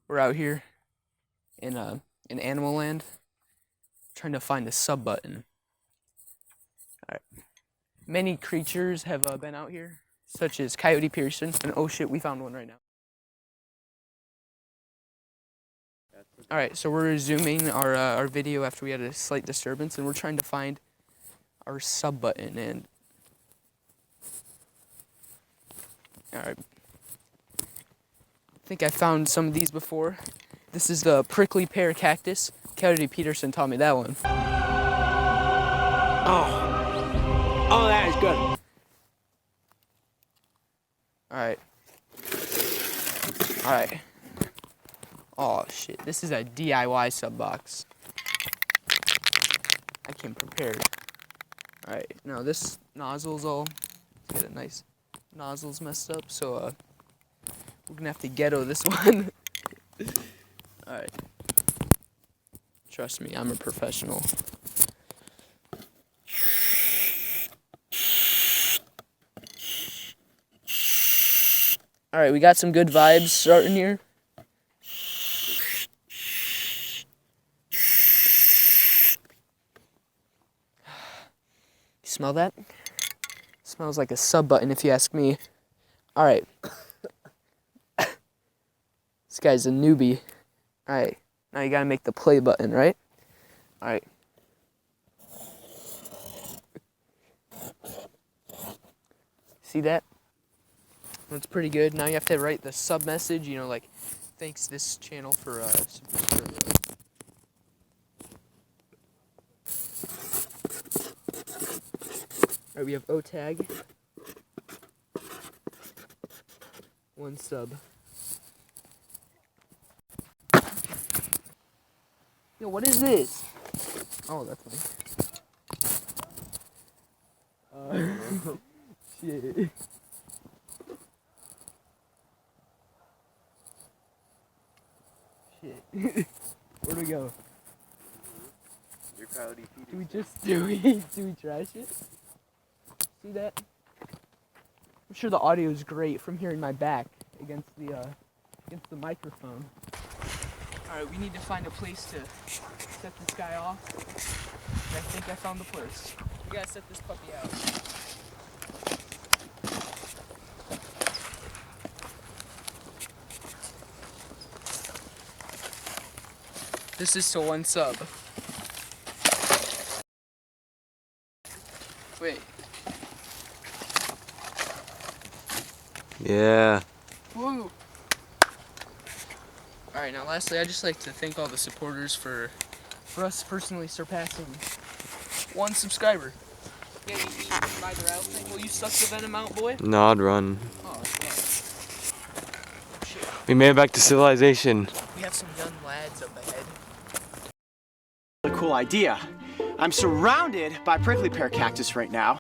We're out here in Animal Land trying to find the sub button. All right. Many creatures have been out here, such as Coyote Pearson, and oh shit, we found one right now. All right, so we're resuming our video after we had a slight disturbance, and we're trying to find our sub button. And all right, I think I found some of these before. This is the prickly pear cactus. Coyote Peterson taught me that one. Oh, that is good. All right. Oh shit, this is a DIY sub box. I came prepared. All right, now this nozzle's all, let's get it nice. Nozzle's messed up, so we're gonna have to ghetto this one. All right. Trust me, I'm a professional. All right, we got some good vibes starting here. You smell that? Smells like a sub button if you ask me. All right. This guy's a newbie. All right. Now you gotta make the play button, right? All right. See that? That's pretty good. Now you have to write the sub message, you know, like, thanks this channel for all right, we have O tag. 1 sub. Yo, what is this? Oh, that's me. Shit. Shit. Where'd we go? Your Coyote Peterson. Do we trash it? See that? I'm sure the audio is great from hearing my back against the microphone. All right, we need to find a place to set this guy off. I think I found the place. We gotta set this puppy out. This is to 1 sub. Wait. Yeah. Woo! Alright, now lastly, I'd just like to thank all the supporters for us personally surpassing 1 subscriber. Yeah, you can buy their outfit. Will you suck the venom out, boy? No, I'd run. Oh, yeah. Shit. We made it back to civilization. We have some young lads up ahead. A cool idea. I'm surrounded by prickly pear cactus right now.